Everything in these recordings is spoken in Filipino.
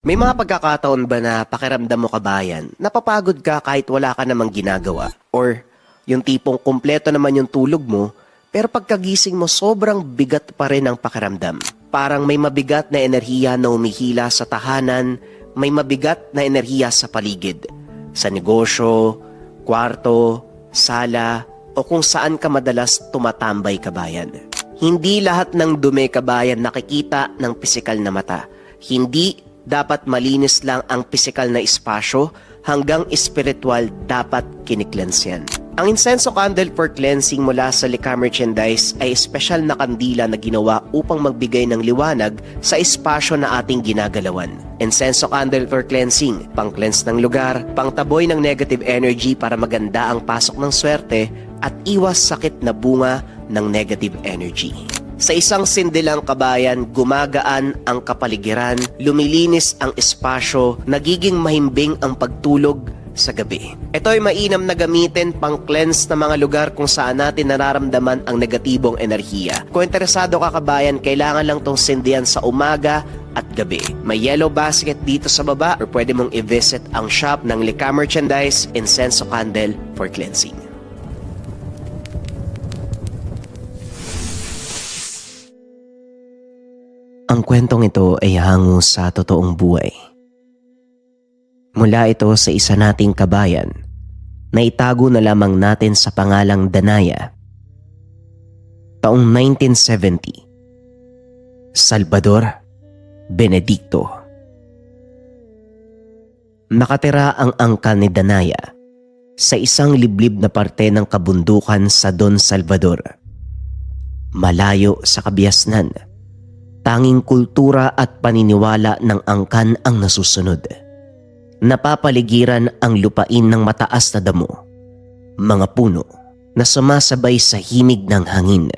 May mga pagkakataon ba na pakiramdam mo kabayan, napapagod ka kahit wala ka namang ginagawa? Or yung tipong kumpleto naman yung tulog mo, pero pagkagising mo sobrang bigat pa rin ang pakiramdam. Parang may mabigat na enerhiya na umihila sa tahanan, may mabigat na enerhiya sa paligid. Sa negosyo, kwarto, sala, o kung saan ka madalas tumatambay kabayan. Hindi lahat ng dumi kabayan nakikita ng pisikal na mata. Hindi dapat malinis lang ang pisikal na espasyo, hanggang espiritual dapat kiniklens yan. Ang incenso candle for cleansing mula sa Lika Merchandise ay espesyal na kandila na ginawa upang magbigay ng liwanag sa espasyo na ating ginagalawan. Incenso candle for cleansing, pang-cleanse ng lugar, pangtaboy ng negative energy para maganda ang pasok ng swerte at iwas sakit na bunga ng negative energy. Sa isang sindilang kabayan, gumagaan ang kapaligiran, lumilinis ang espasyo, nagiging mahimbing ang pagtulog sa gabi. Ito ay mainam na gamitin pang-cleanse na mga lugar kung saan natin nararamdaman ang negatibong enerhiya. Kung interesado ka kabayan, kailangan lang tong sindihan sa umaga at gabi. May yellow basket dito sa baba or pwede mong i-visit ang shop ng Lika Merchandise Incenso Candle for Cleansing. Ang kwentong ito ay hango sa totoong buhay. Mula ito sa isa nating kabayan na itago na lamang natin sa pangalang Danaya. Taong 1970. Salvador Benedicto. Nakatira ang angkan ni Danaya sa isang liblib na parte ng kabundukan sa Don Salvador. Malayo sa kabiasnan. Tanging kultura at paniniwala ng angkan ang nasusunod. Napapaligiran ang lupain ng mataas na damo, mga puno na sumasabay sa himig ng hangin.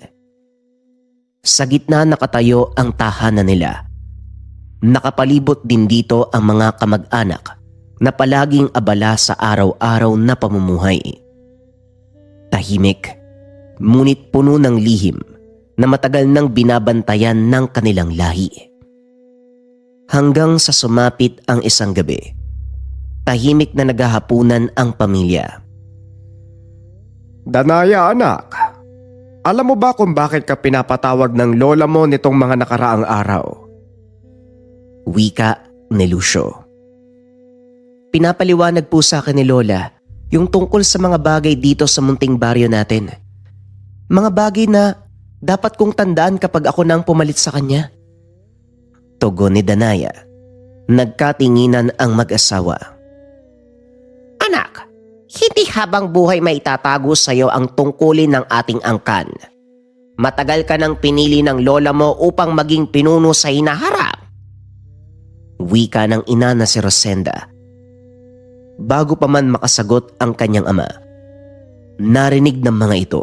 Sa gitna nakatayo ang tahanan nila. Nakapalibot din dito ang mga kamag-anak na palaging abala sa araw-araw na pamumuhay. Tahimik, ngunit puno ng lihim na matagal nang binabantayan ng kanilang lahi. Hanggang sa sumapit ang isang gabi, tahimik na naghahapunan ang pamilya. Danaya anak, alam mo ba kung bakit ka pinapatawag ng lola mo nitong mga nakaraang araw? Wika ni Lucio. Pinapaliwanag po sa akin ni Lola yung tungkol sa mga bagay dito sa munting baryo natin. Mga bagay na dapat kong tandaan kapag ako nang pumalit sa kanya. Tugon ni Danaya. Nagkatinginan ang mag-asawa. Anak, hindi habang buhay may itatago sa iyo ang tungkulin ng ating angkan. Matagal ka nang pinili ng lola mo upang maging pinuno sa hinaharap. Wika ng ina na si Rosenda. Bago pa man makasagot ang kanyang ama, narinig ng mga ito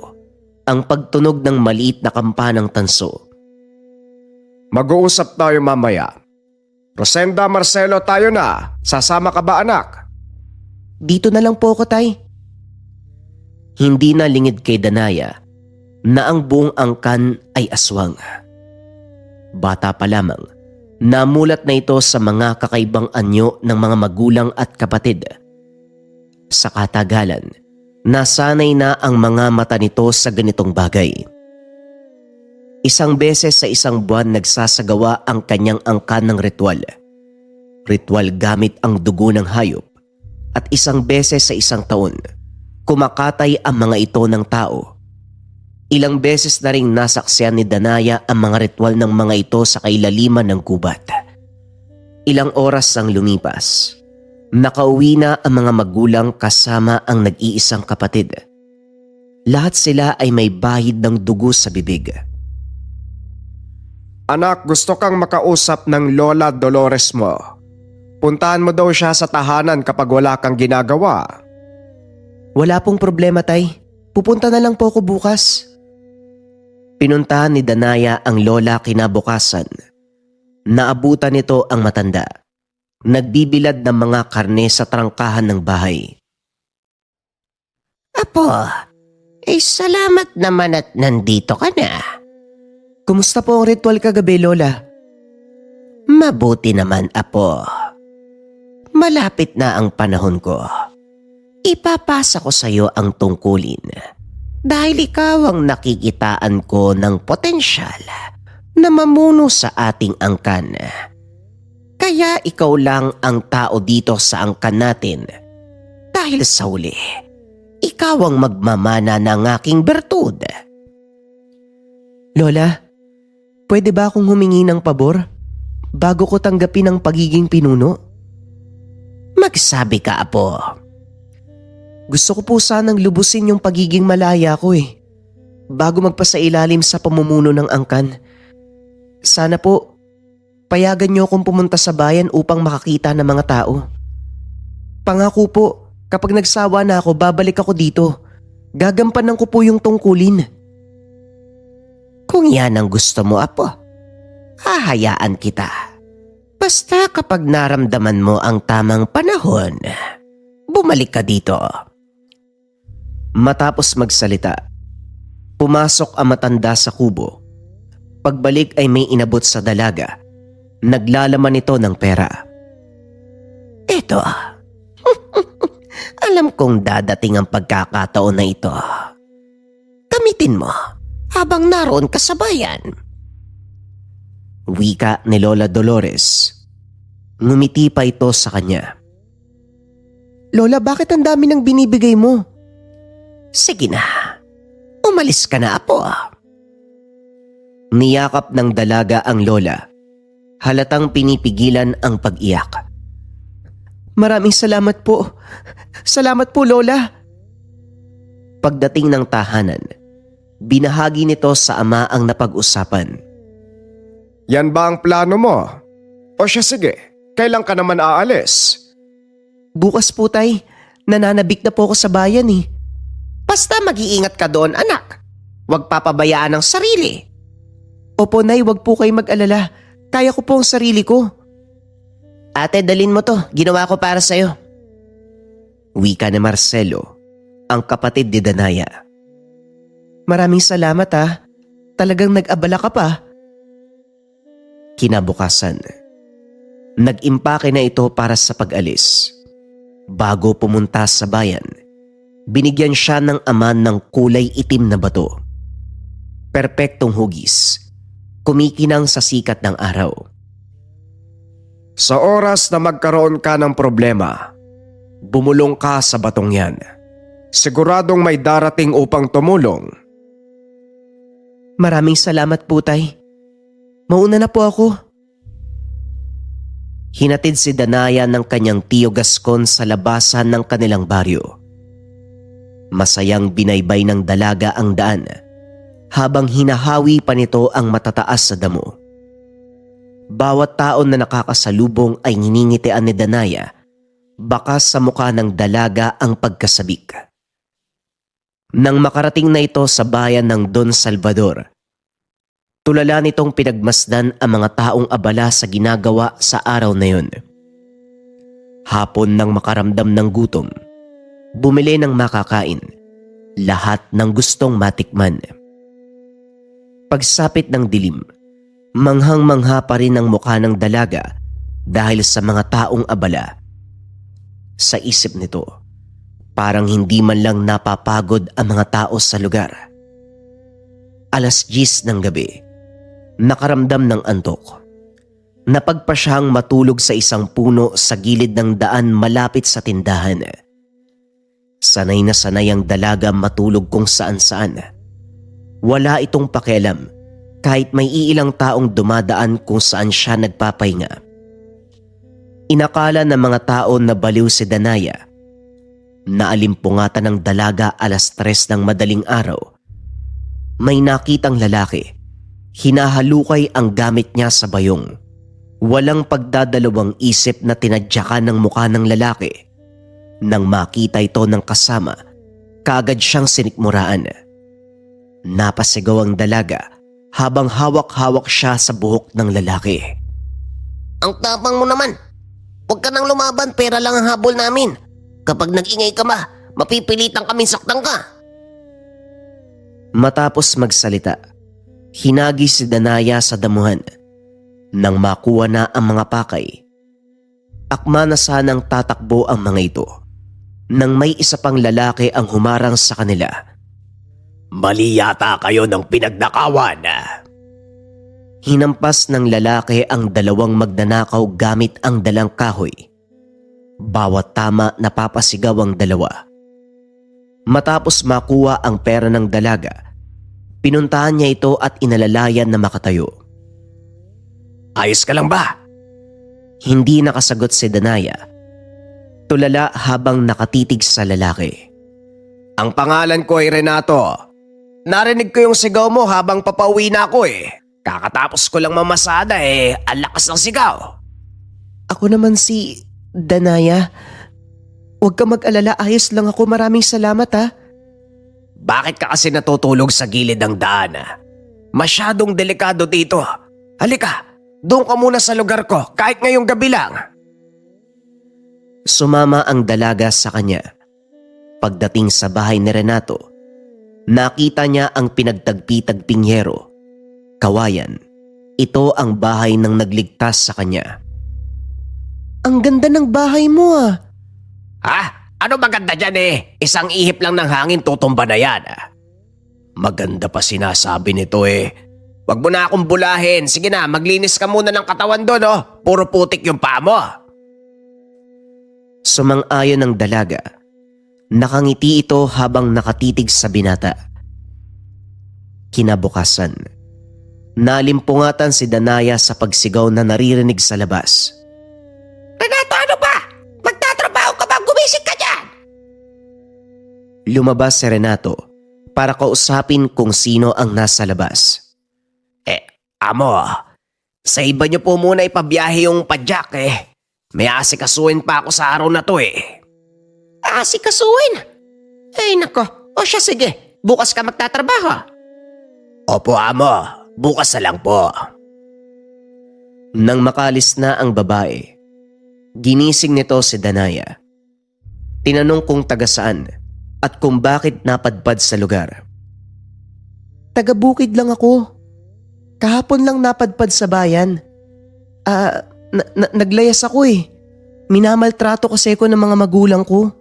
ang pagtunog ng maliit na kampanang tanso. Mag-uusap tayo mamaya. Rosenda, Marcelo, tayo na. Sasama ka ba anak? Dito na lang po ako, tay. Hindi na lingid kay Danaya na ang buong angkan ay aswang. Bata pa lamang, namulat na ito sa mga kakaibang anyo ng mga magulang at kapatid. Sa katagalan, nasanay na ang mga mata nito sa ganitong bagay. Isang beses sa isang buwan nagsasagawa ang kanyang angkan ng ritual. Ritual gamit ang dugo ng hayop. At isang beses sa isang taon, kumakatay ang mga ito ng tao. Ilang beses na ring nasaksiyan ni Danaya ang mga ritual ng mga ito sa kailaliman ng gubat. Ilang oras ang lumipas. Nakauwi na ang mga magulang kasama ang nag-iisang kapatid. Lahat sila ay may bahid ng dugo sa bibig. Anak, gusto kang makausap ng Lola Dolores mo. Puntahan mo daw siya sa tahanan kapag wala kang ginagawa. Wala pong problema, tay. Pupunta na lang po ako bukas. Pinuntahan ni Danaya ang lola kinabukasan. Naabutan nito ang matanda. Nagbibilad ng mga karne sa trangkahan ng bahay. Apo, salamat naman at nandito ka na. Kumusta po ang ritual kagabi, Lola? Mabuti naman, Apo. malapit na ang panahon ko. Ipapasa ko sa iyo ang tungkulin dahil ikaw ang nakikitaan ko ng potensyal na mamuno sa ating angkan. Kaya ikaw lang ang tao dito sa angkan natin dahil sa huli, ikaw ang magmamana ng aking bertud. Lola, pwede ba akong humingi ng pabor bago ko tanggapin ang pagiging pinuno? Magsabi ka, apo. Gusto ko po sanang lubusin yung pagiging malaya ko bago magpasailalim sa pamumuno ng angkan. Sana po, payagan niyo akong pumunta sa bayan upang makakita ng mga tao. Pangako po, kapag nagsawa na ako, babalik ako dito. Gagampanan ko po yung tungkulin. Kung yan ang gusto mo, apo, hahayaan kita. Basta kapag naramdaman mo ang tamang panahon, bumalik ka dito. Matapos magsalita, pumasok ang matanda sa kubo. Pagbalik ay may inabot sa dalaga. Naglalaman ito ng pera. Ito. Alam kong dadating ang pagkakataon na ito. Gamitin mo habang naroon ka sa bayan. Wika ni Lola Dolores. Ngumiti pa ito sa kanya. Lola, bakit ang dami ng binibigay mo? Sige na. Umalis ka na, apo. Niyakap ng dalaga ang lola. Halatang pinipigilan ang pag-iyak. Maraming salamat po. Salamat po, Lola. Pagdating ng tahanan, binahagi nito sa ama ang napag-usapan. Yan ba ang plano mo? O siya sige, kailan ka naman aalis? Bukas po, tay. Nananabik na po ako sa bayan Basta mag-iingat ka doon, anak. Huwag papabayaan ang sarili. Opo, nay, huwag po kayo mag-alala. Kaya ko po ang sarili ko. Ate, dalin mo to. Ginawa ko para sa'yo. Wika ni Marcelo, ang kapatid ni Danaya. Maraming salamat Talagang nag-abala ka pa. Kinabukasan, nag-impake na ito para sa pag-alis. Bago pumunta sa bayan, binigyan siya ng ama ng kulay itim na bato. Perpektong hugis, kumikinang sa sikat ng araw. Sa oras na magkaroon ka ng problema, bumulong ka sa batong yan. Siguradong may darating upang tumulong. Maraming salamat po, tay. Mauna na po ako. Hinatid si Danaya ng kanyang tiyo Gascon sa labasan ng kanilang baryo. Masayang binaybay ng dalaga ang daan habang hinahawi pa nito ang matataas sa damo. Bawat taon na nakakasalubong ay nginingitian ni Danaya, baka sa mukha ng dalaga ang pagkasabik. Nang makarating na ito sa bayan ng Don Salvador, tulala nitong pinagmasdan ang mga taong abala sa ginagawa sa araw na yun. Hapon nang makaramdam ng gutom, bumili ng makakain, lahat ng gustong matikman. Pagsapit ng dilim, manghang-mangha pa rin ang mukha ng dalaga dahil sa mga taong abala. Sa isip nito, parang hindi man lang napapagod ang mga tao sa lugar. 10:00 ng gabi, nakaramdam ng antok. Napagpa siyang matulog sa isang puno sa gilid ng daan malapit sa tindahan. Sanay na sanay ang dalaga matulog kung saan-saan. Wala itong pakialam kahit may iilang taong dumadaan kung saan siya nagpapahinga. Inakala ng mga tao na baliw si Danaya. Naalimpungatan ng dalaga 3:00 ng madaling araw. May nakitang lalaki. Hinahalukay ang gamit niya sa bayong. Walang pagdadalawang isip na tinadyakan ng mukha ng lalaki. Nang makita ito ng kasama, kaagad siyang sinikmuraan. Napasigaw ang dalaga habang hawak-hawak siya sa buhok ng lalaki. Ang tapang mo naman! Huwag ka nang lumaban, pera lang ang habol namin. Kapag nag-ingay ka mapipilitan kaming saktan ka. Matapos magsalita, hinagi si Danaya sa damuhan. Nang makuha na ang mga pakay, Akma na sanang tatakbo ang mga ito nang may isa pang lalaki ang humarang sa kanila. Mali yata kayo ng pinagnakawan. Hinampas ng lalaki ang dalawang magnanakaw gamit ang dalang kahoy. Bawat tama napapasigaw ang dalawa. Matapos makuha ang pera ng dalaga, pinuntahan niya ito at inalalayan na makatayo. Ayos ka lang ba? Hindi nakasagot si Danaya. Tulala habang nakatitig sa lalaki. Ang pangalan ko ay Renato. Narinig ko yung sigaw mo habang papauwi na ako eh. Kakatapos ko lang mamasada eh, ang lakas ng sigaw. Ako naman si Danaya. Huwag ka mag-alala, ayos lang ako. Maraming salamat ha. Bakit ka kasi natutulog sa gilid ng daan? Masyadong delikado dito. Halika, doon ka muna sa lugar ko kahit ngayong gabi lang. Sumama ang dalaga sa kanya. Pagdating sa bahay ni Renato, nakita niya ang pinagtagpi-tagping yero. Kawayan, ito ang bahay ng nagligtas sa kanya. Ang ganda ng bahay mo ah. Ha? Ano maganda dyan eh? Isang ihip lang ng hangin tutumba na yan. Maganda pa sinasabi nito eh. Wag mo na akong bulahin. Sige na, maglinis ka muna ng katawan doon oh. Puro putik yung paa mo. Sumang-ayon ng dalaga. Nakangiti ito habang nakatitig sa binata. Kinabukasan, nalimpungatan si Danaya sa pagsigaw na naririnig sa labas. Renato, ano ba? Magtatrabaho ka ba? Gumising ka dyan! Lumabas si Renato para kausapin kung sino ang nasa labas. Amo, sa iba niyo po muna ipabiyahe yung padyak eh. May asikasuin pa ako sa araw na to eh. Asikasuin? Ay nako, o siya sige, bukas ka magtatrabaho. Opo amo, bukas na lang po. Nang makalis na ang babae, ginising nito si Danaya. Tinanong kung taga saan at kung bakit napadpad sa lugar. Taga-bukid lang ako. Kahapon lang napadpad sa bayan. Naglayas ako eh. Minamaltrato kasi ko ng mga magulang ko.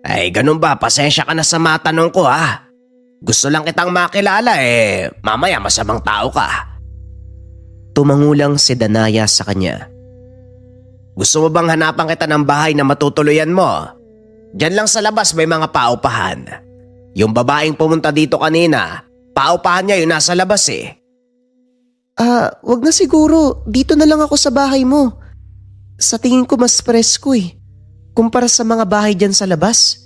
Ay ganun ba, pasensya ka na sa matanong ko ha. Gusto lang kitang makilala eh, mamaya masamang tao ka. Tumangulang si Danaya sa kanya. Gusto mo bang hanapan kita ng bahay na matutuluyan mo? Diyan lang sa labas may mga paupahan. Yung babaeng pumunta dito kanina, paupahan niya yung nasa labas eh. Wag na siguro. Dito na lang ako sa bahay mo. Sa tingin ko mas presko eh. Kumpara sa mga bahay dyan sa labas.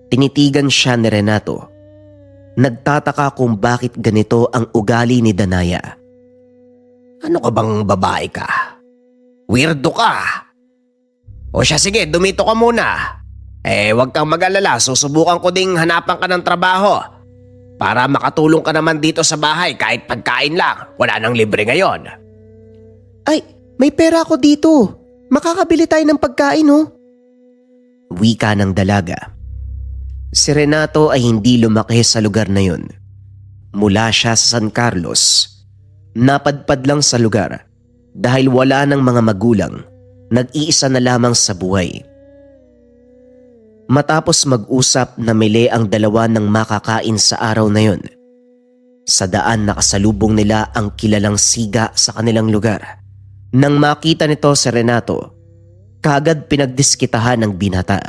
Tinitigan siya ni Renato. Nagtataka kung bakit ganito ang ugali ni Danaya. Ano ka bang babae ka? Weirdo ka. O siya sige, dumito ka muna. Wag kang mag-alala, susubukan ko ding hanapan ka ng trabaho. Para makatulong ka naman dito sa bahay kahit pagkain lang. Wala nang libre ngayon. Ay, may pera ako dito. Makakabili tayo ng pagkain oh. Wika ng dalaga. Si Renato ay hindi lumaki sa lugar na yun. Mula siya sa San Carlos. Napadpad lang sa lugar dahil wala ng mga magulang. Nag-iisa na lamang sa buhay. Matapos mag-usap, namili ang dalawa ng makakain sa araw na yun. Sa daan nakasalubong nila ang kilalang siga sa kanilang lugar. Nang makita nito si Renato, kaagad pinagdiskitahan ng binata.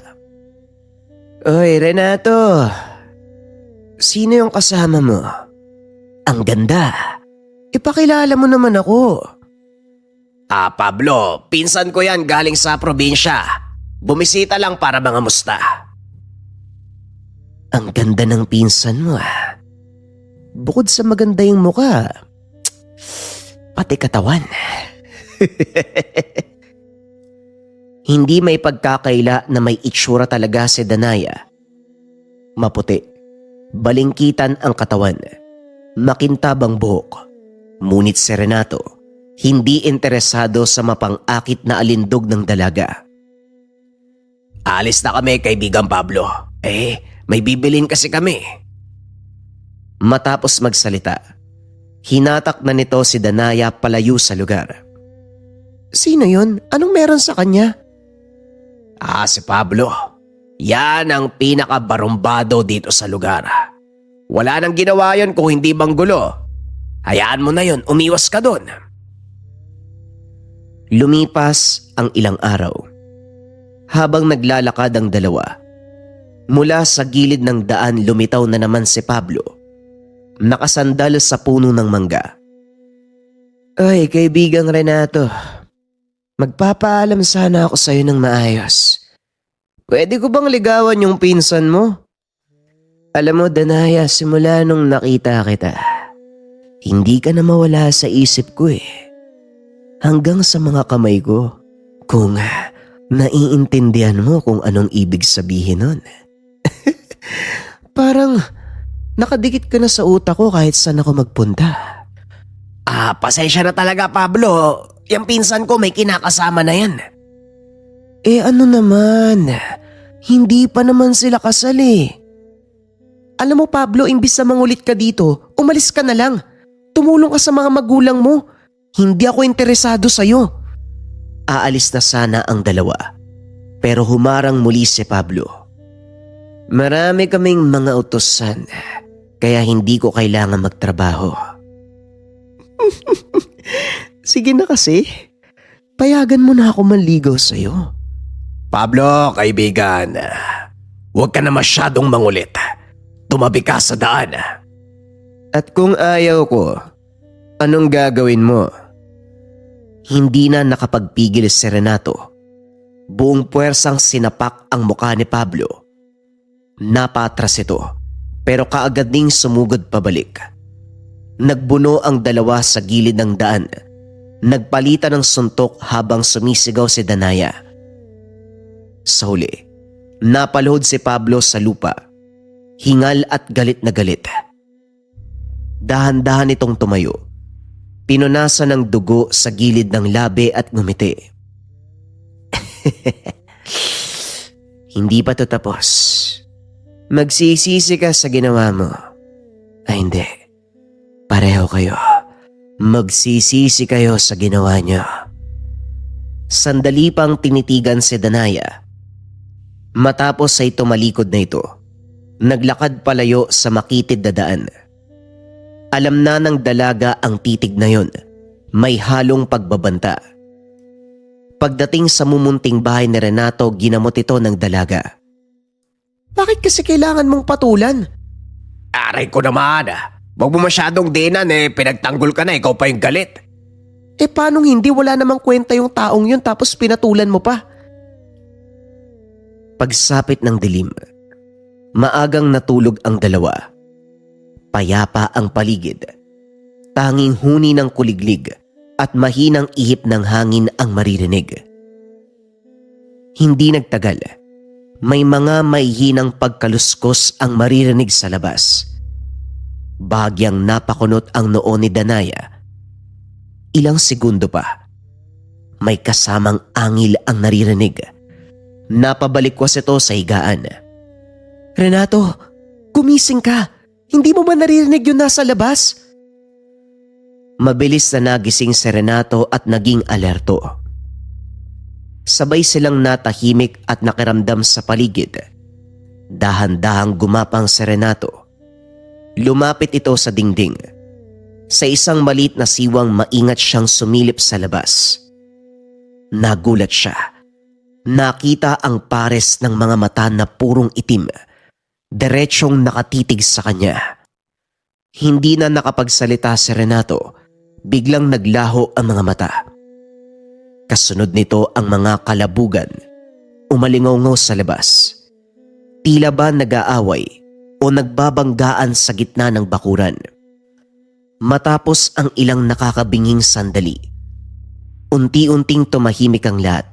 Oy Renato, sino yung kasama mo? Ang ganda. Ipakilala mo naman ako. Pablo, pinsan ko yan galing sa probinsya. Bumisita lang para mga musta. Ang ganda ng pinsan mo ah. Bukod sa maganda yung mukha, pati katawan. Hindi may pagkakaila na may itsura talaga si Danaya. Maputi, balingkitan ang katawan, makintab ang buhok. Ngunit si Renato, hindi interesado sa mapang-akit na alindog ng dalaga. Alis na kami, kaibigan Pablo. May bibilin kasi kami. Matapos magsalita, hinatak na nito si Danaya palayo sa lugar. Sino yun? Anong meron sa kanya? Si Pablo. Yan ang pinakabarumbado dito sa lugar. Wala nang ginawa yon kung hindi banggulo. Hayaan mo na yon, umiwas ka doon. Lumipas ang ilang araw. Habang naglalakad ang dalawa, mula sa gilid ng daan lumitaw na naman si Pablo. Nakasandal sa puno ng mangga. Ay, kaibigang Renato. Magpapaalam sana ako sa'yo ng maayos. Pwede ko bang ligawan yung pinsan mo? Alam mo, Danaya, simula nung nakita kita, hindi ka na mawala sa isip ko eh. Hanggang sa mga kamay ko, kung naiintindihan mo kung anong ibig sabihin nun. Parang nakadikit ka na sa utak ko kahit saan ako magpunta. Pasensya na talaga, Pablo. Yung pinsan ko may kinakasama na yan. Ano naman, hindi pa naman sila kasal eh. Alam mo Pablo, imbis na mangulit ka dito, umalis ka na lang. Tumulong ka sa mga magulang mo. Hindi ako interesado sa'yo. Aalis na sana ang dalawa, pero humarang muli si Pablo. Marami kaming mga utusan, kaya hindi ko kailangan magtrabaho. Sige na kasi, payagan mo na ako manligaw sa'yo. Pablo, kaibigan, huwag ka na masyadong mangulit. Tumabi ka sa daan. At kung ayaw ko, anong gagawin mo? Hindi na nakapagpigil si Renato. Buong puwersang sinapak ang mukha ni Pablo. Napatras ito, pero kaagad ding sumugod pabalik. Nagbuno ang dalawa sa gilid ng daan. Nagpalitan ng suntok habang sumisigaw si Danaya. Sa huli, napaluhod si Pablo sa lupa. Hingal at galit na galit. Dahan-dahan itong tumayo. Pinunasan ng dugo sa gilid ng labi at ngumiti. Hindi pa to tapos. Magsisisi ka sa ginawa mo. Ay hindi. Pareho kayo. Magsisisi kayo sa ginawa niyo. Sandali pang tinitigan si Danaya. Matapos ay tumalikod na ito. Naglakad palayo sa makitid na daan. Alam na ng dalaga ang titig na yon. May halong pagbabanta. Pagdating sa mumunting bahay ni Renato, ginamot ito ng dalaga. Bakit kasi kailangan mong patulan? Aray ko naman. Huwag mo masyadong dinan pinagtanggol ka na, ikaw pa yung galit. Paanong hindi, wala namang kwenta yung taong yun tapos pinatulan mo pa? Pagsapit ng dilim, maagang natulog ang dalawa. Payapa ang paligid. Tanging huni ng kuliglig at mahinang ihip ng hangin ang maririnig. Hindi nagtagal. May mga maihinang pagkaluskos ang maririnig sa labas. Bahagyang napakunot ang noo ni Danaya. Ilang segundo pa, may kasamang angil ang naririnig. Napabalikwas ito sa higaan. Renato, gumising ka! Hindi mo ba naririnig yung nasa labas? Mabilis na nagising si Renato at naging alerto. Sabay silang natahimik at nakiramdam sa paligid. Dahan-dahang gumapang si Renato. Lumapit ito sa dingding. Sa isang maliit na siwang maingat siyang sumilip sa labas. Nagulat siya. Nakita ang pares ng mga mata na purong itim. Diretsyong nakatitig sa kanya. Hindi na nakapagsalita si Renato. Biglang naglaho ang mga mata. Kasunod nito ang mga kalabugan. Umalingaw sa labas. Tila ba nag-aaway o nagbabanggaan sa gitna ng bakuran. Matapos ang ilang nakakabinging sandali, unti-unting tumahimik ang lahat.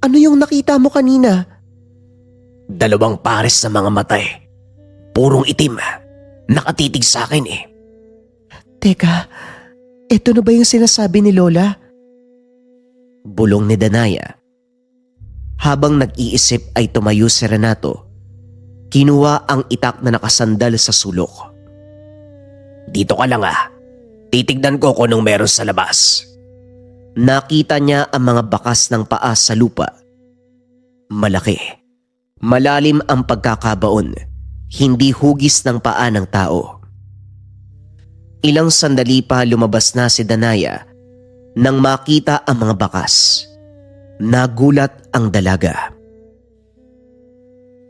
Ano yung nakita mo kanina? Dalawang pares sa mga mata Purong itim. Nakatitig sa akin Teka, eto na ba yung sinasabi ni Lola? Bulong ni Danaya. Habang nag-iisip ay tumayo si Renato. Kinuha ang itak na nakasandal sa sulok. Dito ka lang Titignan ko kung anong meron sa labas. Nakita niya ang mga bakas ng paa sa lupa. Malaki, malalim ang pagkakabaon, hindi hugis ng paa ng tao. Ilang sandali pa lumabas na si Danaya nang makita ang mga bakas. Nagulat ang dalaga.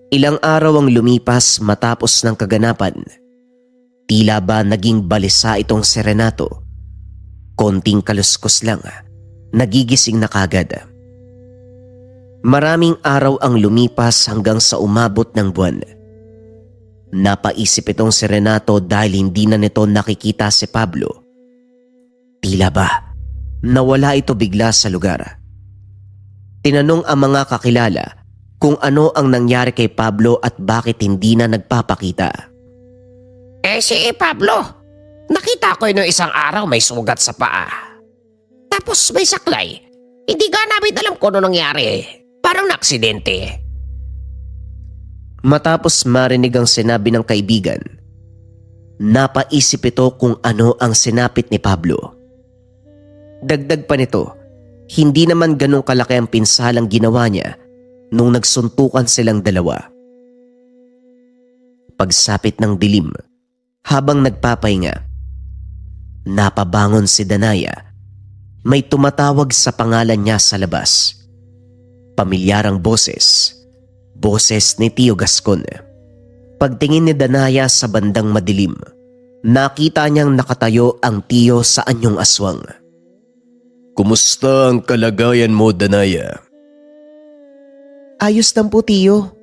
Ilang araw ang lumipas matapos ng kaganapan. Tila ba naging balisa itong si Renato? Konting kaluskos lang, nagigising na kagad. Maraming araw ang lumipas hanggang sa umabot ng buwan. Napaisip itong si Renato dahil hindi na nito nakikita si Pablo. Tila ba nawala ito bigla sa lugar. Tinanong ang mga kakilala kung ano ang nangyari kay Pablo at bakit hindi na nagpapakita. Si Pablo, nakita ko noong isang araw may sugat sa paa. Tapos may saklay. Hindi ka namin alam kung ano nangyari. Parang naaksidente. Matapos marinig ang sinabi ng kaibigan, napaisip ito kung ano ang sinapit ni Pablo. Dagdag pa nito, hindi naman ganong kalaki ang pinsalang ginawa niya nung nagsuntukan silang dalawa. Pagsapit ng dilim, habang nagpapahinga, napabangon si Danaya. May tumatawag sa pangalan niya sa labas. Pamilyarang boses. Boses ni Tio Gascon. Pagtingin ni Danaya sa bandang madilim, nakita niyang nakatayo ang tiyo sa anyong aswang. Kumusta ang kalagayan mo, Danaya? Ayos lang po, tiyo.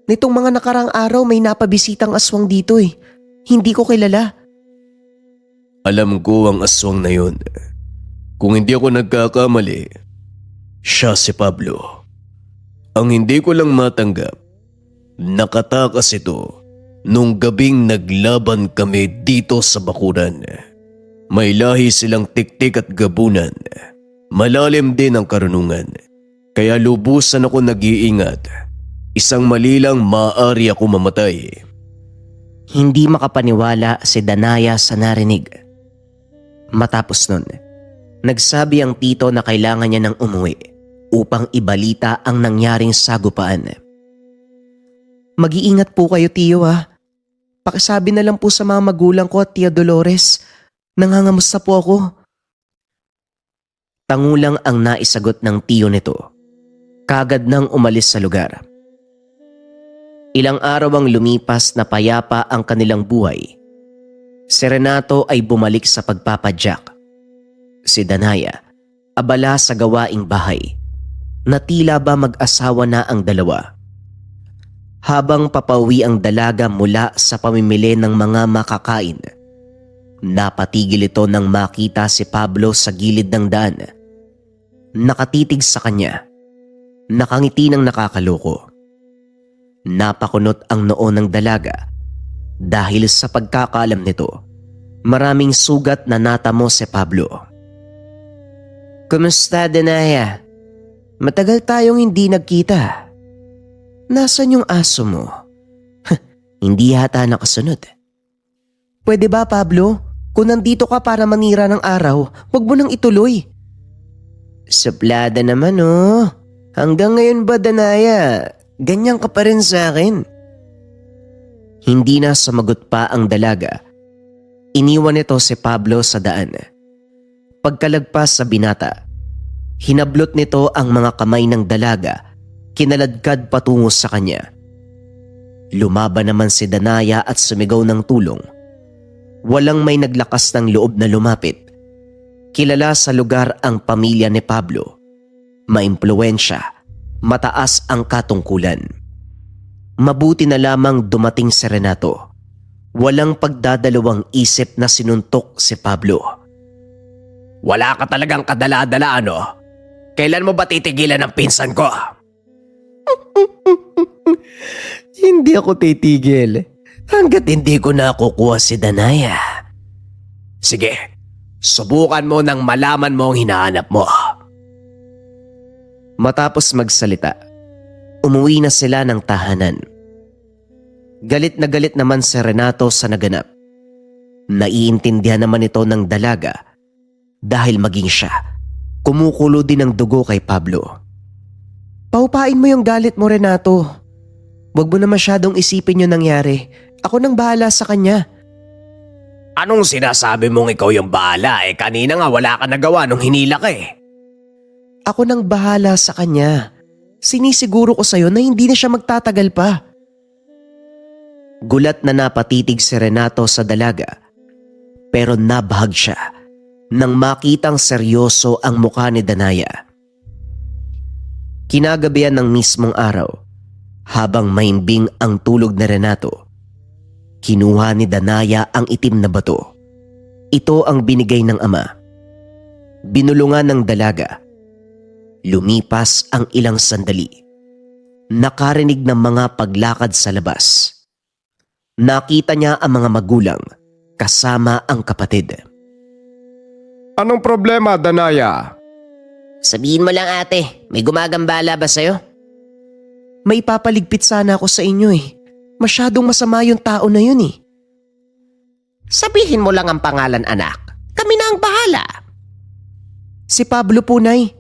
Nitong mga nakarang araw may napabisitang aswang dito eh. Hindi ko kilala. Alam ko ang aswang na yun. Kung hindi ako nagkakamali, siya si Pablo. Ang hindi ko lang matanggap, nakatakas ito nung gabing naglaban kami dito sa bakuran. May lahi silang tiktik at gabunan. Malalim din ang karunungan. Kaya lubusan ako nag-iingat. Isang mali lang maaari ako mamatay. Hindi makapaniwala si Danaya sa narinig. Matapos nun, nagsabi ang tito na kailangan niya ng umuwi upang ibalita ang nangyaring sagupaan. Mag-iingat po kayo, tiyo ha. Pakisabi na lang po sa mga magulang ko at Tia Dolores. Nangangamusta po ako. Tangulang ang naisagot ng tiyo nito. Kagad nang umalis sa lugar. Ilang araw ang lumipas na payapa ang kanilang buhay. Si Renato ay bumalik sa pagpapadyak. Si Danaya, abala sa gawaing bahay, na tila ba mag-asawa na ang dalawa. Habang papauwi ang dalaga mula sa pamimili ng mga makakain, napatigil ito nang makita si Pablo sa gilid ng daan. Nakatitig sa kanya, nakangiti ng nakakaloko. Napakunot ang noo ng dalaga dahil sa pagkakaalam nito, maraming sugat na natamo si Pablo. Kumusta, Danaya? Matagal tayong hindi nagkita. Nasaan yung aso mo? Hindi yata nakasunod. Pwede ba, Pablo? Kung nandito ka para manira ng araw, huwag mo nang ituloy. Suplada naman oh. Hanggang ngayon ba, Danaya? Ganyan ka pa rin sa akin. Hindi na sumagot pa ang dalaga. Iniwan nito si Pablo sa daan. Pagkalagpas sa binata, hinablot nito ang mga kamay ng dalaga, kinaladkad patungo sa kanya. Lumaban naman si Danaya at sumigaw ng tulong. Walang may naglakas ng loob na lumapit. Kilala sa lugar ang pamilya ni Pablo. Maimpluwensya, mataas ang katungkulan. Mabuti na lamang dumating si Renato. Walang pagdadalawang isip na sinuntok si Pablo. Wala ka talagang kadala-dala, ano? Kailan mo ba titigilan ang pinsan ko? Hindi ako titigil hanggat hindi ko nakukuha si Danaya. Sige, subukan mo nang malaman mo ang hinahanap mo. Matapos magsalita, umuwi na sila ng tahanan. Galit na galit naman si Renato sa naganap. Naiintindihan naman ito ng dalaga dahil maging siya, Kumukulo din ang dugo kay Pablo. Paupain mo yung galit mo, Renato. Huwag mo na masyadong isipin yung nangyari. Ako nang bahala sa kanya. Anong sinasabi mong ikaw yung bahala? Kanina nga wala ka nagawa nung hinila ka eh. Ako nang bahala sa kanya. Sinisiguro ko sa'yo na hindi na siya magtatagal pa. Gulat na napatitig si Renato sa dalaga. Pero nabahag siya nang makitang seryoso ang mukha ni Danaya. Kinagabihan ng mismong araw, habang maimbing ang tulog ni Renato, kinuha ni Danaya ang itim na bato. Ito ang binigay ng ama. Binulungan ng dalaga. Lumipas ang ilang sandali. Nakarinig ng mga paglakad sa labas. Nakita niya ang mga magulang kasama ang kapatid. Anong problema, Danaya? Sabihin mo lang ate, may gumagambala ba sa'yo? May papaligpit sana ako sa inyo eh. Masyadong masama yung tao na yun eh. Sabihin mo lang ang pangalan anak. Kami na ang bahala. Si Pablo po, Nay.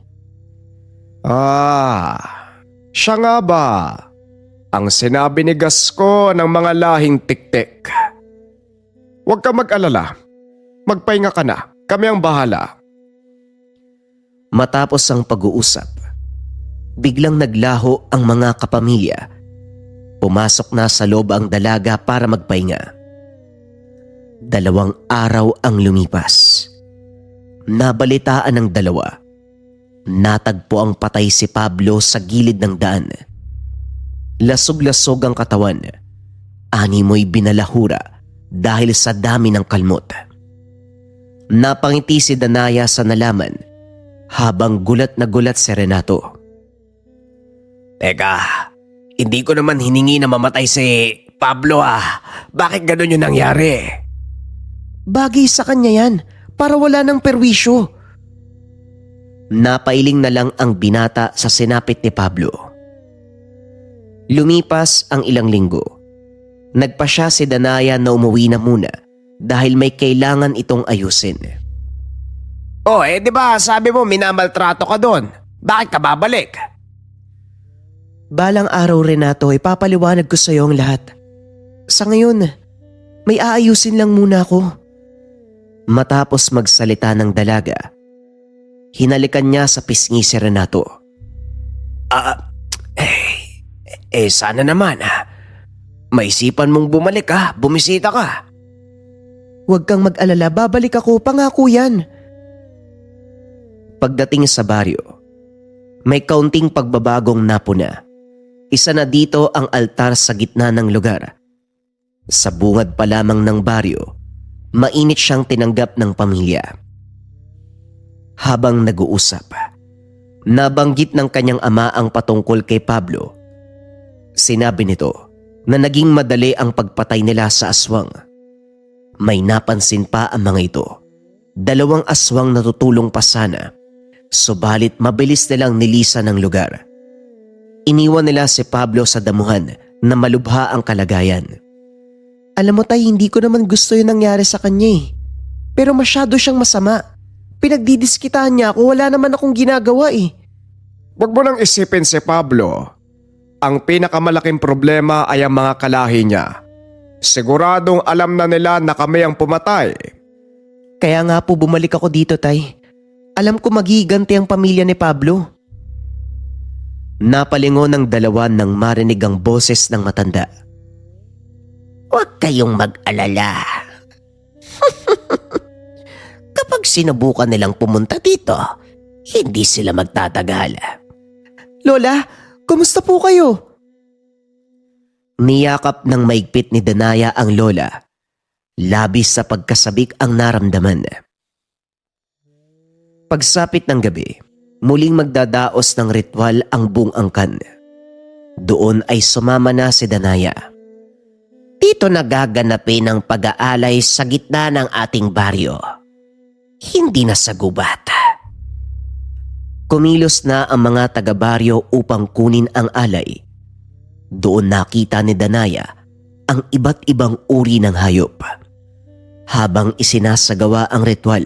Siya nga ba? Ang sinabi ni Gasco ng mga lahing tiktik. Huwag ka mag-alala. Magpahinga ka na. Kami ang bahala. Matapos ang pag-uusap, biglang naglaho ang mga kapamilya. Pumasok na sa loob ang dalaga para magpahinga. 2 araw ang lumipas. Nabalitaan ng dalawa. Natagpo ang patay si Pablo sa gilid ng daan. Lasog-lasog ang katawan. Animoy binalahura dahil sa dami ng kalmot. Napangiti si Danaya sa nalaman habang gulat na gulat si Renato. Teka, hindi ko naman hiningi na mamatay si Pablo Bakit ganun yung nangyari? Bagay sa kanya yan para wala ng perwisyo. Napailing na lang ang binata sa sinapit ni Pablo. Lumipas ang ilang linggo. Nagpa siya si Danaya na umuwi na muna dahil may kailangan itong ayusin. Di ba sabi mo minamaltrato ka doon? Bakit ka babalik? Balang araw, Renato, ipapaliwanag ko sa iyo ang lahat. Sa ngayon, may aayusin lang muna ako. Matapos magsalita ng dalaga, hinalikan niya sa pisngi si Renato. Sana naman maisipan mong bumalik bumisita ka. Huwag kang mag-alala, babalik ako, pangako yan. Pagdating sa baryo, may kaunting pagbabagong napuna. Isa na dito ang altar sa gitna ng lugar. Sa bungad pa lamang ng baryo, mainit siyang tinanggap ng pamilya. Habang nag-uusap, nabanggit ng kanyang ama ang patungkol kay Pablo. Sinabi nito na naging madali ang pagpatay nila sa aswang. May napansin pa ang mga ito. 2 aswang na tutulong pa sana, subalit mabilis nilang nilisan ng lugar. Iniwan nila si Pablo sa damuhan na malubha ang kalagayan. Alam mo tay, hindi ko naman gusto yung nangyari sa kanya eh. Pero masyado siyang masama. Pinagdidiskitahan niya ako, wala naman akong ginagawa eh. Huwag mo nang isipin si Pablo. Ang pinakamalaking problema ay ang mga kalahi niya. Siguradong alam na nila na kami ang pumatay. Kaya nga po bumalik ako dito, tay. Alam ko magiganti ang pamilya ni Pablo. Napalingon ng dalawa nang marinig ang boses ng matanda. Huwag kayong mag-alala. Kapag sinubukan nilang pumunta dito, hindi sila magtatagal. Lola, kumusta po kayo? Niyakap ng maigpit ni Danaya ang lola. Labis sa pagkasabik ang naramdaman. Pagsapit ng gabi, muling magdadaos ng ritual ang buong angkan. Doon ay sumama na si Danaya. Dito nagaganapin ang pag-aalay sa gitna ng ating baryo. Hindi na sa gubat. Kumilos na ang mga taga-baryo upang kunin ang alay. Doon nakita ni Danaya ang iba't ibang uri ng hayop. Habang isinasagawa ang ritual,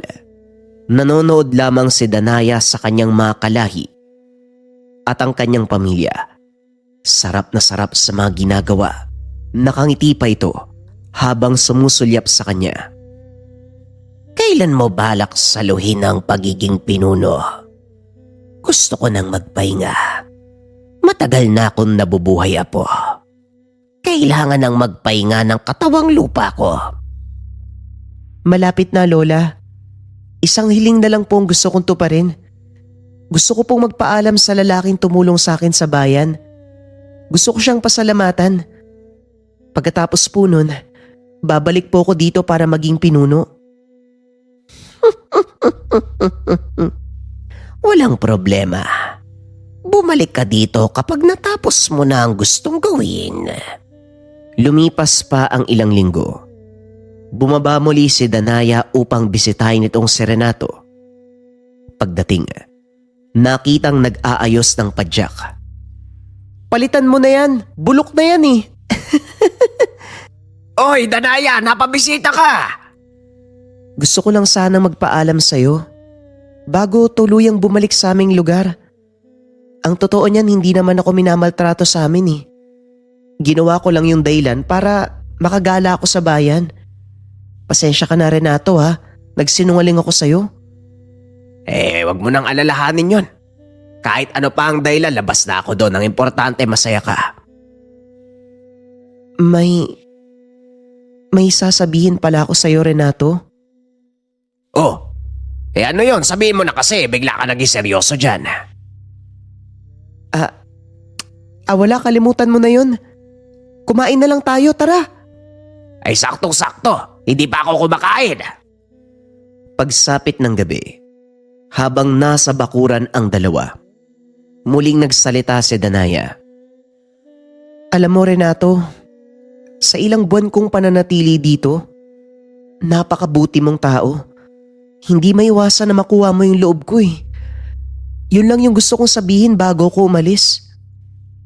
Nanonood lamang si Danaya sa kanyang mga kalahi at ang kanyang pamilya. Sarap na sarap sa mga ginagawa. Nakangiti pa ito habang sumusulyap sa kanya. Kailan mo balak saluhin ang pagiging pinuno? Gusto ko nang magpahinga. Matagal na akong nabubuhay, apo. Kailangan nang magpahinga ng katawang lupa ko. Malapit na, Lola. Isang hiling na lang po ang gusto kong tuparin. Gusto ko pong magpaalam sa lalaking tumulong sa akin sa bayan. Gusto ko siyang pasalamatan. Pagkatapos po nun, babalik po ako dito para maging pinuno. Walang problema. Bumalik ka dito kapag natapos mo na ang gustong gawin. Lumipas pa ang ilang linggo. Bumaba muli si Danaya upang bisitahin itong si Renato. Pagdating, nakitang nag-aayos ng padyak. Palitan mo na yan, bulok na yan eh. Oy, Danaya, napabisita ka! Gusto ko lang sana magpaalam sa'yo bago tuluyang bumalik sa aming lugar. Ang totoo niyan, hindi naman ako minamaltrato sa amin eh. Ginawa ko lang yung dahilan para makagala ako sa bayan. Pasensya ka na, Renato, ha. Nagsinungaling ako sa'yo. Wag mo nang alalahanin yon. Kahit ano pa ang dahilan, labas na ako doon. Ang importante, masaya ka. May sasabihin pala ako sa'yo, Renato. Oh, ano yon? Sabihin mo na kasi, bigla ka naging seryoso dyan. Wala, kalimutan mo na yun. Kumain na lang tayo, tara. Ay, saktong-sakto. Hindi pa ako kumakain. Pagsapit ng gabi, habang nasa bakuran ang dalawa, muling nagsalita si Danaya. Alam mo, Renato, sa ilang buwan kong pananatili dito, napakabuti mong tao. Hindi maiwasan na makuha mo yung loob ko eh. Yun lang yung gusto kong sabihin bago ko umalis.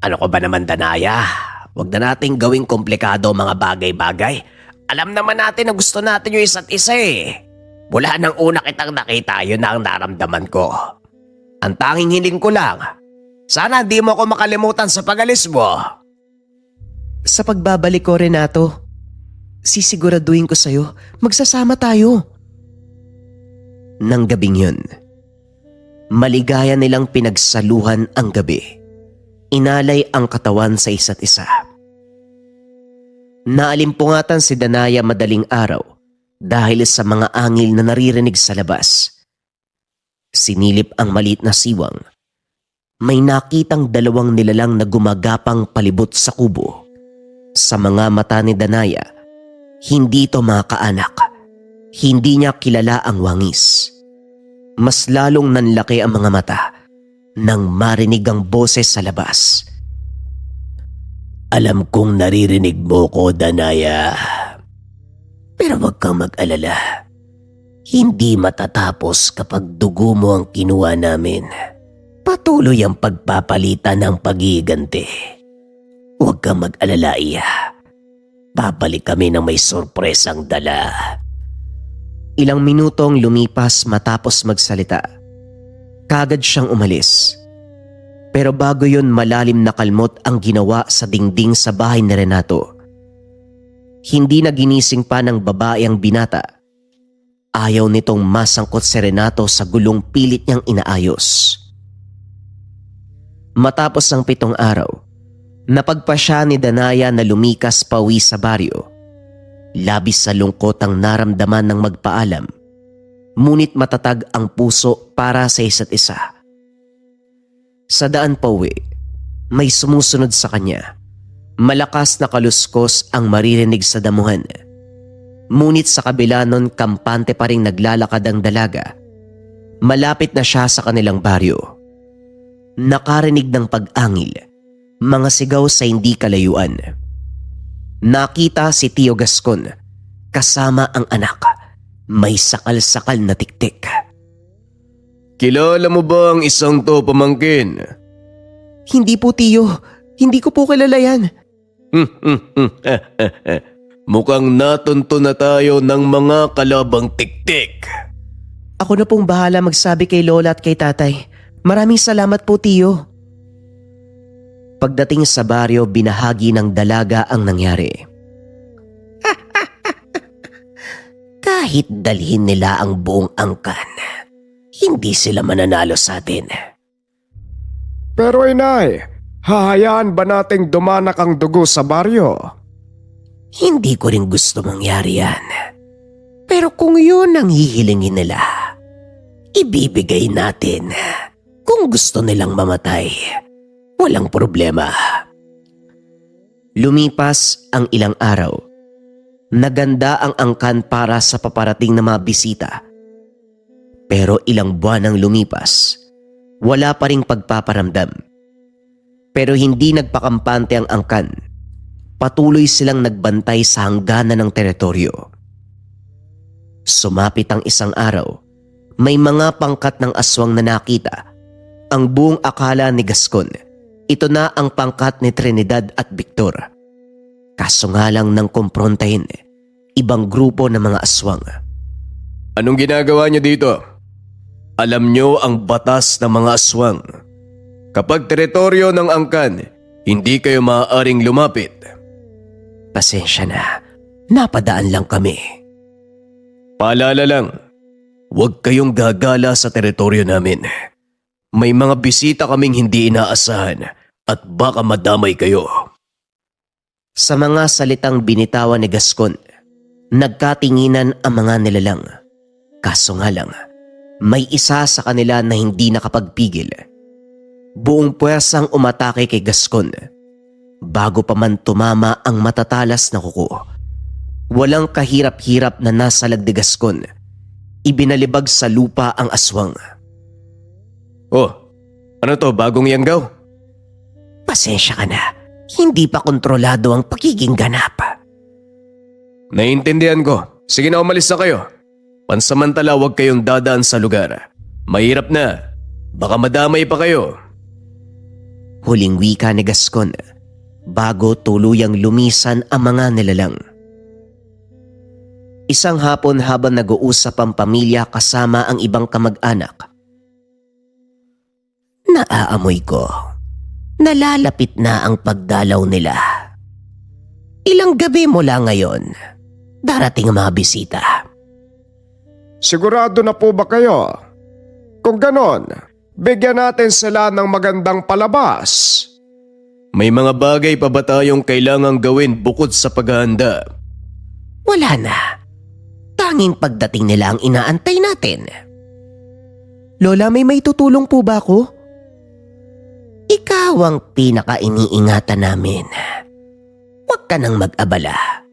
Ano ko ba naman, Danaya? Huwag na nating gawing komplikado ang mga bagay-bagay. Alam naman natin na gusto natin yung isa't isa eh. Mula nang una kitang nakita, yun na ang naramdaman ko. Ang tanging hiling ko lang, sana di mo ako makalimutan sa pag-alis mo. Sa pagbabalik ko, Renato, sisiguraduhin ko sa'yo, magsasama tayo. Nang gabing yun, maligaya nilang pinagsaluhan ang gabi. Inalay ang katawan sa isa't isa. Naalimpungatan si Danaya madaling araw dahil sa mga angil na naririnig sa labas. Sinilip ang maliit na siwang. May nakitang dalawang nilalang na gumagapang palibot sa kubo. Sa mga mata ni Danaya, hindi ito mga kaanak. Hindi niya kilala ang wangis. Mas lalong nanlaki ang mga mata nang marinig ang boses sa labas. Alam kong naririnig mo ko, Danaya. Pero wag kang mag-alala. Hindi matatapos kapag dugo mo ang kinuha namin. Patuloy ang pagpapalitan ng pagiganti. Huwag kang mag-alala, Iya. Babalik kami ng may sorpresang dala. Ilang minutong lumipas matapos magsalita. Kagad siyang umalis. Pero bago yun, malalim na kalmot ang ginawa sa dingding sa bahay ni Renato. Hindi na ginising pa ng babae ang binata. Ayaw nitong masangkot si Renato sa gulong pilit niyang inaayos. Matapos ang 7 araw, napagpasya ni Danaya na lumikas pauwi sa baryo. Labis sa lungkot ang naramdaman ng magpaalam, ngunit matatag ang puso para sa isa't isa. Sa daan pauwi, may sumusunod sa kanya. Malakas na kaluskos ang maririnig sa damuhan. Ngunit sa kabila nun, kampante pa rin naglalakad ang dalaga. Malapit na siya sa kanilang baryo. Nakarinig ng pag-angil, mga sigaw sa hindi kalayuan. Nakita si Tio Gascon, kasama ang anak. May sakal-sakal na tiktik. Kilala mo ba ang isang to, pamangkin? Hindi po, Tio. Hindi ko po kilala yan. Mukhang natunto na tayo ng mga kalabang tiktik. Ako na pong bahala magsabi kay Lola at kay Tatay. Maraming salamat po, Tiyo. Pagdating sa baryo, binahagi ng dalaga ang nangyari. Kahit dalhin nila ang buong angkan, hindi sila mananalo sa atin. Pero inay, hahayaan ba nating dumanak ang dugo sa baryo? Hindi ko rin gusto mangyari yan. Pero kung yun ang hihilingin nila, ibibigay natin. Kung gusto nilang mamatay, walang problema. Lumipas ang ilang araw. Naganda ang angkan para sa paparating na mga bisita. Pero ilang buwan ang lumipas, wala pa ring pagpaparamdam. Pero hindi nagpakampante ang angkan. Patuloy silang nagbantay sa hangganan ng teritoryo. Sumapit ang isang araw, may mga pangkat ng aswang na nakita. Ang buong akala ni Gascon, ito na ang pangkat ni Trinidad at Victor. Kaso nga lang nang kumprontahin, ibang grupo ng mga aswang. Anong ginagawa niyo dito? Alam niyo ang batas ng mga aswang. Kapag teritoryo ng angkan, hindi kayo maaaring lumapit. Pasensya na, napadaan lang kami. Paalala lang, huwag kayong gagala sa teritoryo namin. May mga bisita kaming hindi inaasahan at baka madamay kayo. Sa mga salitang binitawan ni Gascon, nagkatinginan ang mga nilalang. Kaso nga lang, may isa sa kanila na hindi nakapagpigil. Buong puwersang umatake kay Gascon. Bago pa man tumama ang matatalas na kuko, walang kahirap-hirap na nasalag ni Gascon. Ibinalibag sa lupa ang aswang. Oh, ano to, bagong yanggaw? Pasensya ka na, hindi pa kontrolado ang pagiging ganap. Naiintindihan ko. Sige na, umalis na kayo. Pansamantala, huwag kayong dadaan sa lugar. Mahirap na. Baka madamay pa kayo. Huling wika ni Gascon bago tuluyang lumisan ang mga nilalang. Isang hapon habang nag-uusap ang pamilya kasama ang ibang kamag-anak. Naaamoy ko, nalalapit na ang pagdalaw nila. Ilang gabi mula ngayon, darating ang mga bisita. Sigurado na po ba kayo? Kung ganon, bigyan natin sila ng magandang palabas. May mga bagay pa ba tayong kailangang gawin bukod sa paghahanda? Wala na. Tanging pagdating nila ang inaantay natin. Lola, may tutulong po ba ako? Ikaw ang pinaka-iniingatan namin. Huwag ka nang mag-abala.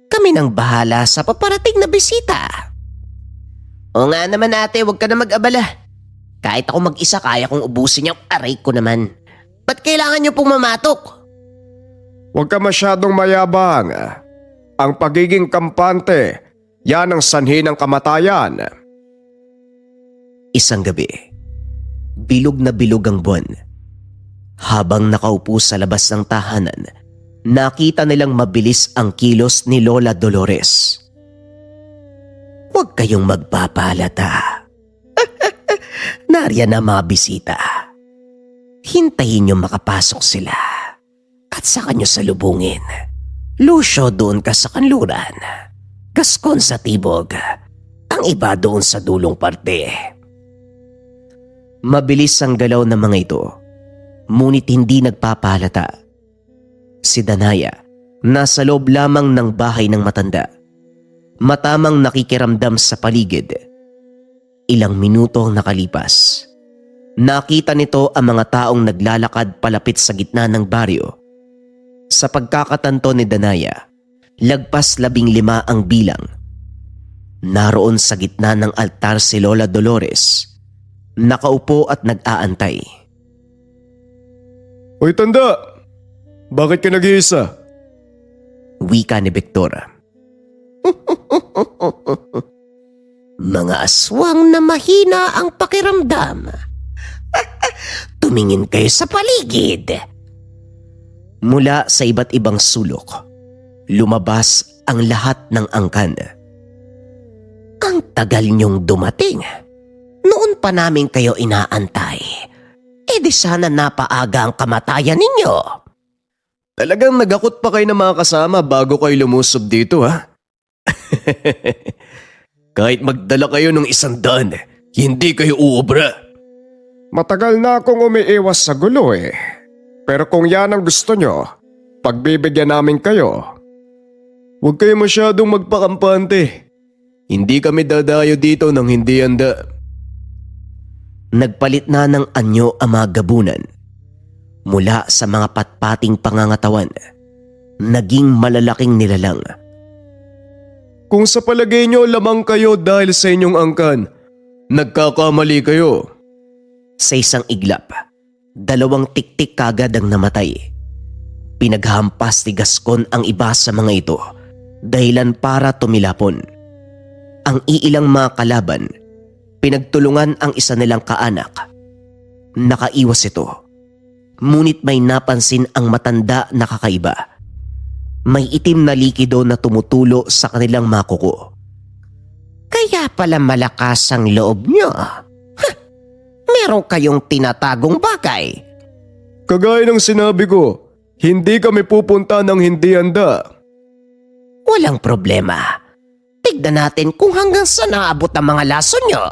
Kami nang bahala sa paparating na bisita. O nga naman ate, huwag ka na mag-abala. Kahit ako mag-isa, kaya kong ubusin yung aray ko naman. Ba't kailangan niyo pong mamatok? Huwag ka masyadong mayabang. Ang pagiging kampante, yan ang sanhi ng kamatayan. Isang gabi, bilog na bilog ang buwan. Habang nakaupo sa labas ng tahanan, nakita nilang mabilis ang kilos ni Lola Dolores. Huwag kayong magpapalata. Nariyan na mga bisita. Hintayin niyo makapasok sila at saka niyo salubungin. Lucio doon ka sa kanluran. Gascon sa tibog. Ang iba doon sa dulong parte. Mabilis ang galaw ng mga ito, ngunit hindi nagpapalata. Si Danaya, nasa loob lamang ng bahay ng matanda. Matamang nakikiramdam sa paligid. Ilang minuto ang nakalipas. Nakita nito ang mga taong naglalakad palapit sa gitna ng baryo. Sa pagkakatanto ni Danaya, lagpas 15 ang bilang. Naroon sa gitna ng altar si Lola Dolores, nakaupo at nag-aantay. Uy tanda, bakit ka nag-iisa? Wika ni Victor. Mga aswang na mahina ang pakiramdam. Tumingin kayo sa paligid. Mula sa iba't ibang sulok, lumabas ang lahat ng angkan. Ang tagal niyong dumating. pa namin kayo inaantay. Eh di sana napaaga ang kamatayan ninyo. Talagang nagakot pa kayo ng mga kasama bago kayo lumusob dito, ha? Kahit magdala kayo ng 100, hindi kayo uubra. Matagal na akong umiiwas sa gulo eh. Pero kung yan ang gusto nyo, pagbibigyan namin kayo. Huwag kayo masyadong magpakampante. Hindi kami dadayo dito ng hindi handa. Nagpalit na ng anyo ang mga gabunan. Mula sa mga patpating pangangatawan, naging malalaking nilalang. Kung sa palagay nyo lamang kayo dahil sa inyong angkan, nagkakamali kayo. Sa isang iglap, 2 tiktik kagad ang namatay. Pinaghampas ni Gascon ang iba sa mga ito, dahilan para tumilapon. Ang iilang mga kalaban, pinagtulungan ang isa nilang kaanak. Nakaiwas ito. Ngunit may napansin ang matanda na kakaiba. May itim na likido na tumutulo sa kanilang mga kuko. Kaya pala malakas ang loob nyo. Meron kayong tinatagong bagay. Kagaya ng sinabi ko, hindi kami pupunta ng hindi handa. Walang problema. Tignan natin kung hanggang saan naabot ang mga lason nyo.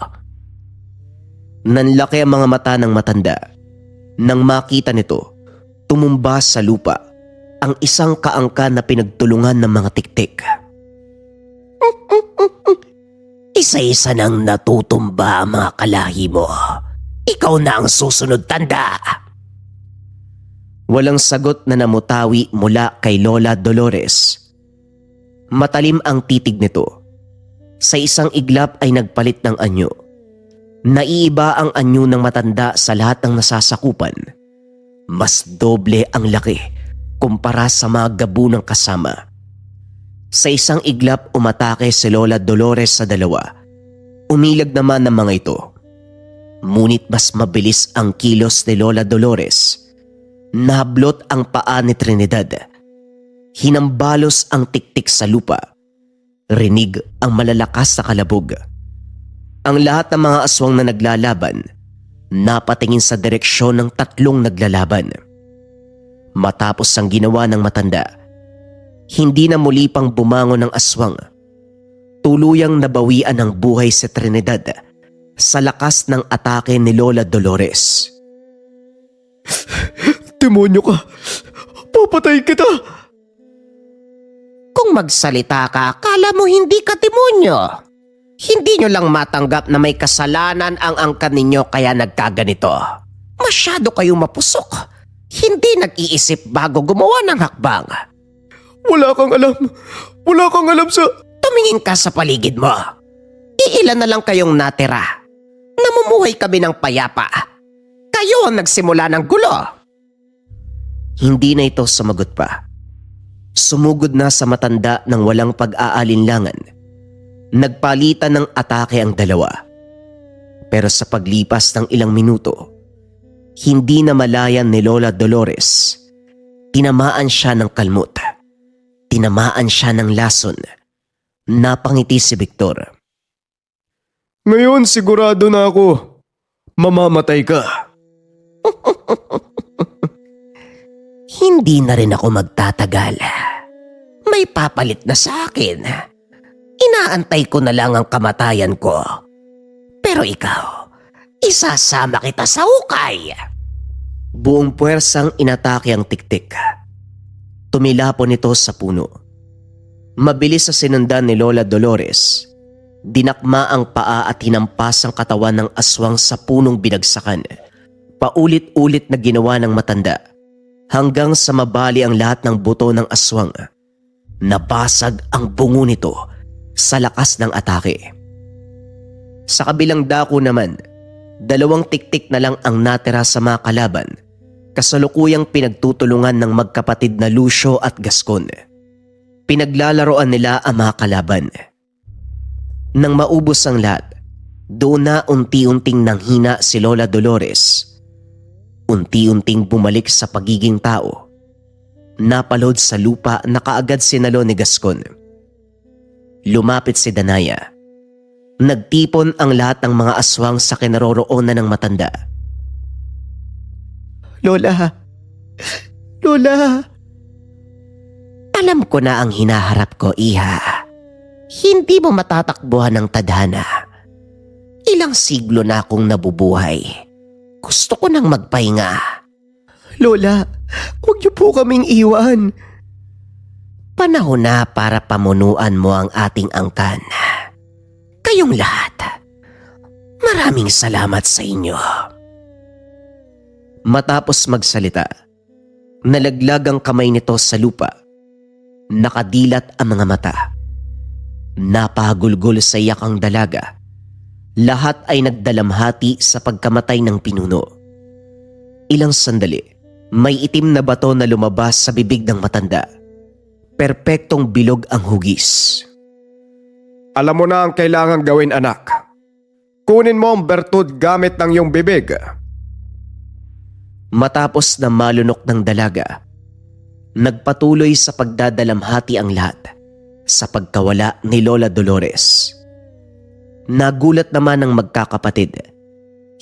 Nanlaki ang mga mata ng matanda. Nang makita nito, tumumba sa lupa ang isang kaangkan na pinagtulungan ng mga tiktik. Isa-isa nang natutumba ang mga kalahi mo. Ikaw na ang susunod, tanda. Walang sagot na namutawi mula kay Lola Dolores. Matalim ang titig nito. Sa isang iglap ay nagpalit ng anyo. Naiiba ang anyo ng matanda sa lahat ng nasasakupan. Mas doble ang laki kumpara sa mga gabunang kasama. Sa isang iglap umatake si Lola Dolores sa 2. Umilag naman ng mga ito. Ngunit mas mabilis ang kilos ni Lola Dolores. Nahablot ang paa ni Trinidad. Hinambalos ang tiktik sa lupa. Rinig ang malalakas na kalabog. Ang lahat ng mga aswang na naglalaban, napatingin sa direksyon ng 3 naglalaban. Matapos ang ginawa ng matanda, hindi na muli pang bumangon ng aswang. Tuluyang nabawian ng buhay si Trinidad sa lakas ng atake ni Lola Dolores. Demonyo ka! Papatay kita! Kung magsalita ka, akala mo hindi ka demonyo. Hindi nyo lang matanggap na may kasalanan ang angkan ninyo kaya nagkaganito. Masyado kayong mapusok. Hindi nag-iisip bago gumawa ng hakbang. Wala kang alam! Wala kang alam sa... Tumingin ka sa paligid mo. Iilan na lang kayong natira. Namumuhay kami ng payapa. Kayo ang nagsimula ng gulo. Hindi na ito sumagot pa. Sumugod na sa matanda ng walang pag-aalinlangan. Nagpalitan ng atake ang 2. Pero sa paglipas ng ilang minuto, hindi na malayan ni Lola Dolores. Tinamaan siya ng kalmot. Tinamaan siya ng lason. Napangiti si Victor. Ngayon sigurado na ako. Mamamatay ka. Hindi na rin ako magtatagal. May papalit na sa akin. Inaantay ko na lang ang kamatayan ko. Pero ikaw, isasama kita sa hukay. Buong puwersang inatake ang tiktik. Tumilapon ito sa puno. Mabilis sa sinundan ni Lola Dolores. Dinakma ang paa at hinampas ang katawan ng aswang sa punong binagsakan. Paulit-ulit na ginawa ng matanda hanggang sa mabali ang lahat ng buto ng aswang. Nabasag ang bungo nito sa lakas ng atake. Sa kabilang dako naman, 2 tiktik na lang ang natira sa mga kalaban, kasalukuyang pinagtutulungan ng magkapatid na Lucio at Gascon. Pinaglalaroan nila ang mga kalaban. Nang maubos ang lahat, doon na unti-unting nanghina si Lola Dolores. Unti-unting bumalik sa pagiging tao. Napalod sa lupa na kaagad sinalo ni Gascon. Lumapit si Danaya. Nagtipon ang lahat ng mga aswang sa kinaroroonan ng matanda. Lola! Lola! Alam ko na ang hinaharap ko, Iha. Hindi mo matatakbuhan ng tadhana. Ilang siglo na akong nabubuhay. Gusto ko nang magpahinga. Lola, huwag niyo po kaming iwan. Panahon na para pamunuan mo ang ating angkan. Kayong lahat, maraming salamat sa inyo. Matapos magsalita, nalaglag ang kamay nito sa lupa. Nakadilat ang mga mata. Napagulgol sa iyak ang dalaga. Lahat ay nagdalamhati sa pagkamatay ng pinuno. Ilang sandali, may itim na bato na lumabas sa bibig ng matanda. Perpektong bilog ang hugis. Alam mo na ang kailangang gawin, anak. Kunin mo ang bertud gamit ng iyong bibig. Matapos na malunok ng dalaga, nagpatuloy sa pagdadalamhati ang lahat sa pagkawala ni Lola Dolores. Nagulat naman ang magkakapatid.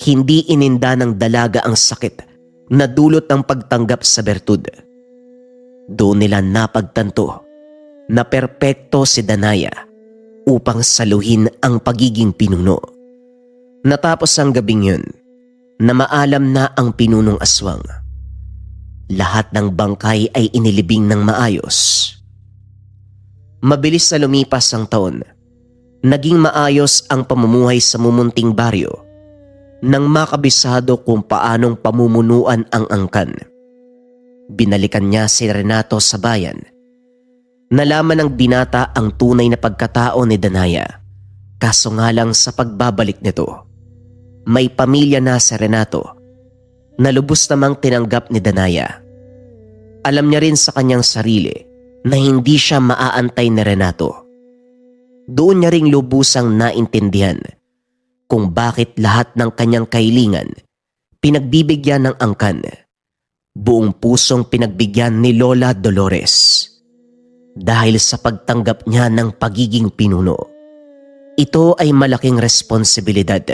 Hindi ininda ng dalaga ang sakit na dulot ng pagtanggap sa bertud. Doon nila napagtanto na perpekto si Danaya upang saluhin ang pagiging pinuno. Natapos ang gabing yun na maalam na ang pinunong aswang. Lahat ng bangkay ay inilibing ng maayos. Mabilis na lumipas ang taon. Naging maayos ang pamumuhay sa mumunting baryo nang makabisado kung paanong pamumunuan ang angkan. Binalikan niya si Renato sa bayan. Nalaman ng binata ang tunay na pagkatao ni Danaya. Kaso nga lang sa pagbabalik nito, may pamilya na si Renato na lubos namang tinanggap ni Danaya. Alam niya rin sa kanyang sarili na hindi siya maaantay ni Renato. Doon niya ring lubusang naintindihan kung bakit lahat ng kanyang kahilingan pinagbibigyan ng angkan. Buong pusong pinagbigyan ni Lola Dolores. Dahil sa pagtanggap niya ng pagiging pinuno, ito ay malaking responsibilidad.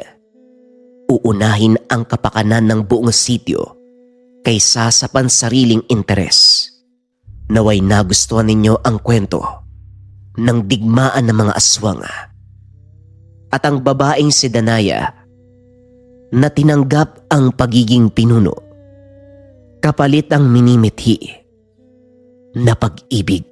Uunahin ang kapakanan ng buong sityo kaysa sa pansariling interes. Naway nagustuhan ninyo ang kwento ng digmaan ng mga aswang at ang babaeng si Danaya na tinanggap ang pagiging pinuno kapalit ang minimithi na pag-ibig.